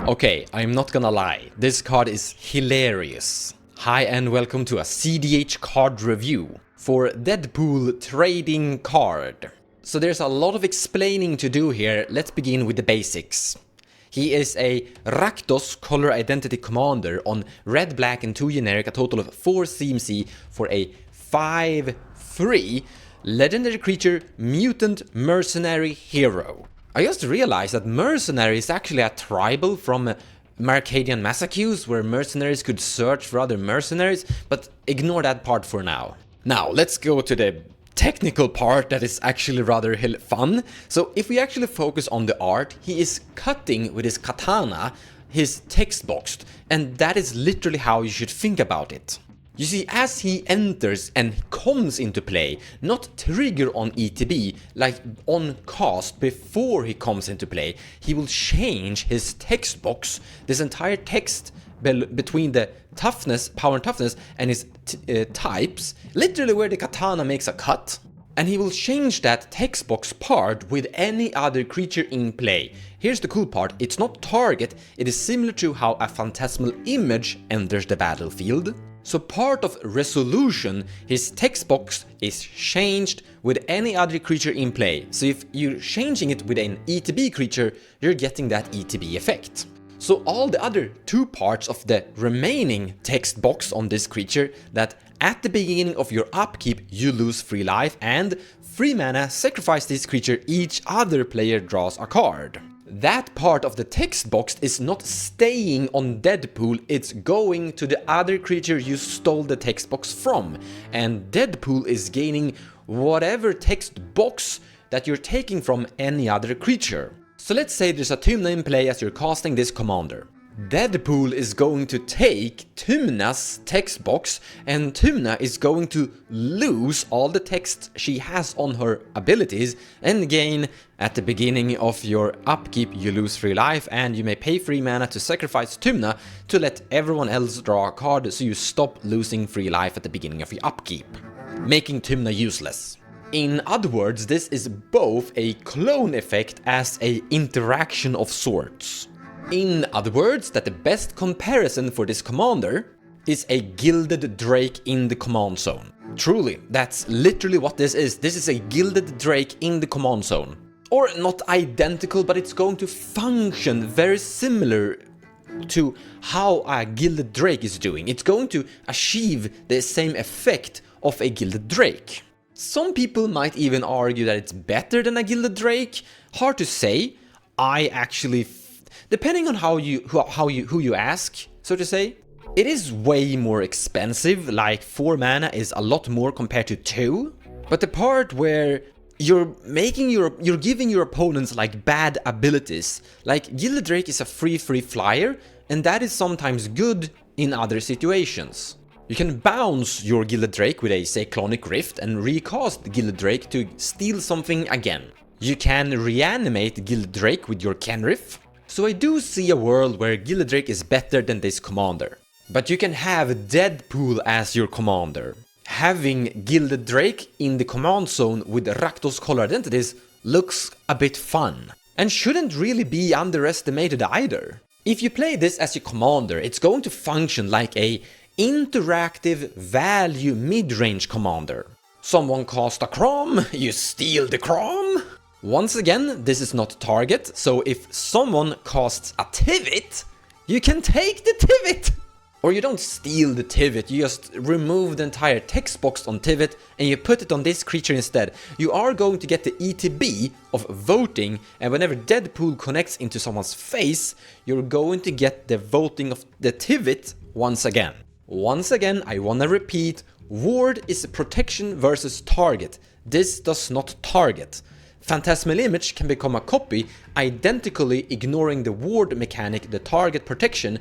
Okay, I'm not gonna lie, this card is hilarious. Hi and welcome to a cEDH card review for Deadpool trading card. So there's a lot of explaining to do here, let's begin with the basics. He is a Rakdos color identity commander on red, black and 2 generic, a total of 4 CMC for a 5/3 legendary creature mutant mercenary hero. I just realized that mercenary is actually a tribal from Marcadian Massacres, where mercenaries could search for other mercenaries, but ignore that part for now. Now, let's go to the technical part that is actually rather fun. So if we actually focus on the art, he is cutting with his katana his text box, and that is literally how you should think about it. You see, as he enters and comes into play, not trigger on ETB, like on cast before he comes into play, he will change his text box, this entire text between the toughness, power and toughness, and his types, literally where the katana makes a cut. And he will change that text box part with any other creature in play. Here's the cool part, it's not target, it is similar to how a phantasmal image enters the battlefield. So part of resolution, his text box is changed with any other creature in play. So if you're changing it with an ETB creature, you're getting that ETB effect. So all the other two parts of the remaining text box on this creature, that at the beginning of your upkeep you lose 3 life and 3 mana, sacrifice this creature, each other player draws a card. That part of the text box is not staying on Deadpool, it's going to the other creature you stole the text box from. And Deadpool is gaining whatever text box that you're taking from any other creature. So let's say there's a Tymna in play as you're casting this commander. Deadpool is going to take Tymna's text box, and Tymna is going to lose all the text she has on her abilities and gain. At the beginning of your upkeep you lose 3 life and you may pay 3 mana to sacrifice Tymna to let everyone else draw a card, so you stop losing 3 life at the beginning of your upkeep, making Tymna useless. In other words, this is both a clone effect as a interaction of sorts. In other words, that the best comparison for this commander is a Gilded Drake in the command zone. Truly, that's literally what this is. This is a Gilded Drake in the command zone. Or not identical, but it's going to function very similar to how a Gilded Drake is doing. It's going to achieve the same effect of a Gilded Drake. Some people might even argue that it's better than a Gilded Drake. Hard to say. I actually, depending on who you ask, so to say, it is way more expensive. Like 4 mana is a lot more compared to 2. But the part where you're giving your opponents like bad abilities, like Gilded Drake is a free flyer, and that is sometimes good in other situations. You can bounce your Gilded Drake with a Cyclonic Rift and recast Gilded Drake to steal something again. You can reanimate Gilded Drake with your Kenrith. So I do see a world where Gilded Drake is better than this commander. But you can have Deadpool as your commander. Having Gilded Drake in the command zone with Rakdos color identities looks a bit fun, and shouldn't really be underestimated either. If you play this as your commander, it's going to function like a interactive value mid-range commander. Someone casts a Crom, you steal the Crom. Once again, this is not target, so if someone casts a Tivit, you can take the Tivit! Or you don't steal the Tivit, you just remove the entire text box on Tivit and you put it on this creature instead. You are going to get the ETB of voting, and whenever Deadpool connects into someone's face, you're going to get the voting of the Tivit once again. Once again, I wanna repeat, ward is protection versus target. This does not target. Phantasmal Image can become a copy, identically ignoring the ward mechanic, the target protection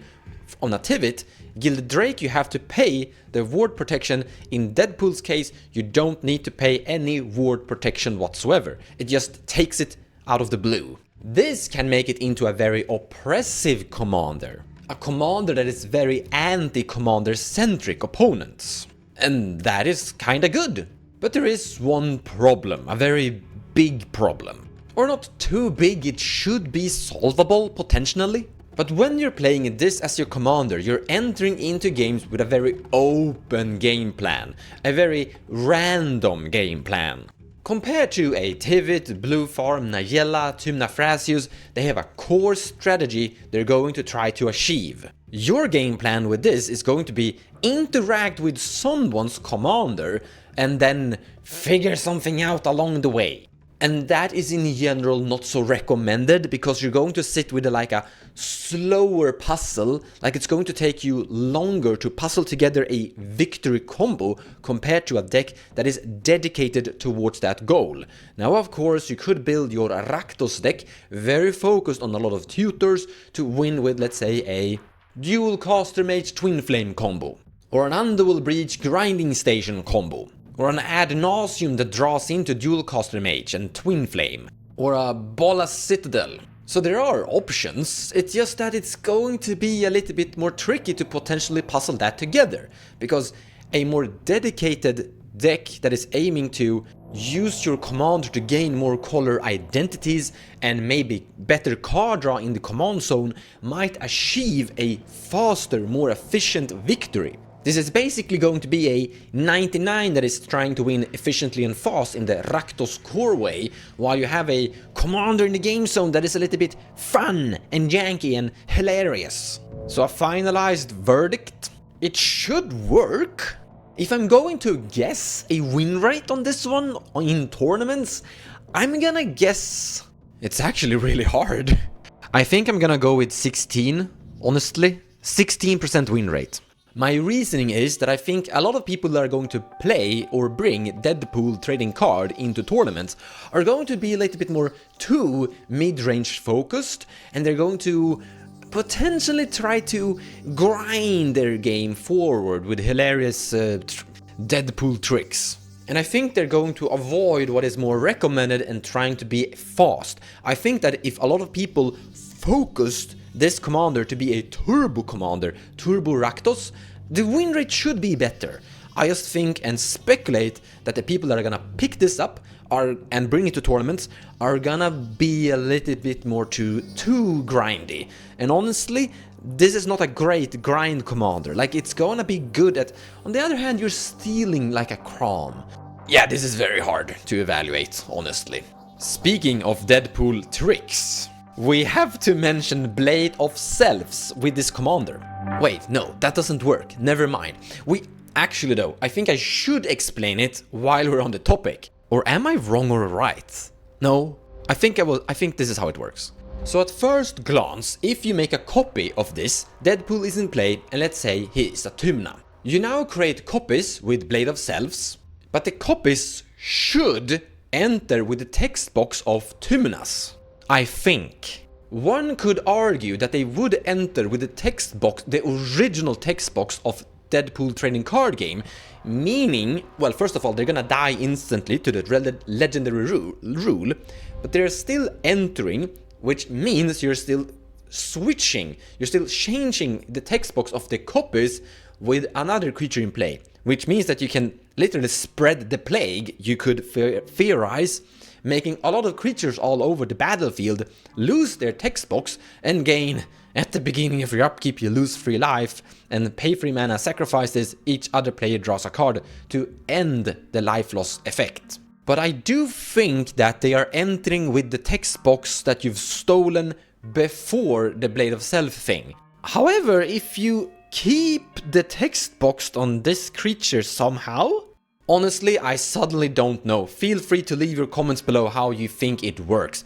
on a Tivit. Gilded Drake, you have to pay the ward protection. In Deadpool's case, you don't need to pay any ward protection whatsoever. It just takes it out of the blue. This can make it into a very oppressive commander. A commander that is very anti-commander centric opponents. And that is kinda good. But there is one problem, a very big problem. Or not too big, it should be solvable potentially. But when you're playing this as your commander, you're entering into games with a very open game plan, a very random game plan. Compared to a Tivit, Blue Farm, Nayella, Tymna Thrasius, they have a core strategy they're going to try to achieve. Your game plan with this is going to be interact with someone's commander and then figure something out along the way. And that is in general not so recommended, because you're going to sit with like a slower puzzle, like it's going to take you longer to puzzle together a victory combo compared to a deck that is dedicated towards that goal. Now of course you could build your Rakdos deck very focused on a lot of tutors to win with, let's say, a Dual Caster Mage Twin Flame combo, or an Underworld Breach Grinding Station combo, or an ad nauseum that draws into Dual Caster Mage and Twin Flame, or a Bolas Citadel. So there are options, it's just that it's going to be a little bit more tricky to potentially puzzle that together, because a more dedicated deck that is aiming to use your commander to gain more color identities and maybe better card draw in the command zone might achieve a faster, more efficient victory. This is basically going to be a 99 that is trying to win efficiently and fast in the Rakdos core way, while you have a commander in the game zone that is a little bit fun and janky and hilarious. So a finalized verdict? It should work. If I'm going to guess a win rate on this one in tournaments, I'm gonna guess... It's actually really hard. I think I'm gonna go with 16, honestly. 16% win rate. My reasoning is that I think a lot of people that are going to play or bring Deadpool trading card into tournaments are going to be a little bit more too mid-range focused, and they're going to potentially try to grind their game forward with hilarious Deadpool tricks. And I think they're going to avoid what is more recommended and trying to be fast. I think that if a lot of people focused this commander to be a turbo commander, Turbo Rakdos, the win rate should be better. I just think and speculate that the people that are gonna pick this up and bring it to tournaments are gonna be a little bit more too grindy. And honestly, this is not a great grind commander. Like, it's gonna be good at... On the other hand, you're stealing like a Crom. Yeah, this is very hard to evaluate, honestly. Speaking of Deadpool tricks, we have to mention Blade of Selves with this commander. Wait, no, that doesn't work. Never mind. Actually though, I think I should explain it while we're on the topic. Or am I wrong or right? No, I think this is how it works. So at first glance, if you make a copy of this, Deadpool is in play and let's say he is a Tymna. You now create copies with Blade of Selves, but the copies should enter with the text box of Tymnas. I think. One could argue that they would enter with the text box, the original text box of Deadpool trading card game, meaning, well, first of all, they're gonna die instantly to the legendary rule, but they're still entering, which means you're still switching, you're still changing the text box of the copies with another creature in play, which means that you can literally spread the plague, you could theorize, making a lot of creatures all over the battlefield lose their text box and gain, at the beginning of your upkeep you lose 3 life and pay 3 mana sacrifices, each other player draws a card to end the life loss effect. But I do think that they are entering with the text box that you've stolen before the Blade of Self thing. However, if you keep the text box on this creature somehow, honestly, I suddenly don't know. Feel free to leave your comments below how you think it works.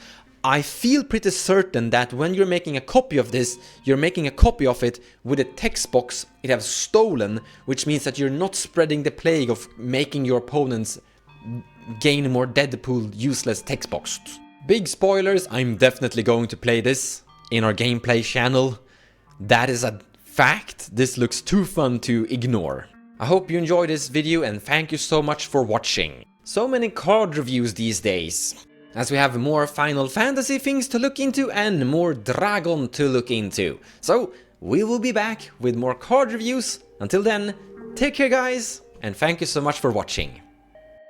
I feel pretty certain that when you're making a copy of this, you're making a copy of it with a text box it has stolen, which means that you're not spreading the plague of making your opponents gain more Deadpool useless text boxes. Big spoilers, I'm definitely going to play this in our gameplay channel. That is a fact. This looks too fun to ignore. I hope you enjoyed this video and thank you so much for watching. So many card reviews these days, as we have more Final Fantasy things to look into and more Dragon to look into. So we will be back with more card reviews. Until then, take care guys, and thank you so much for watching.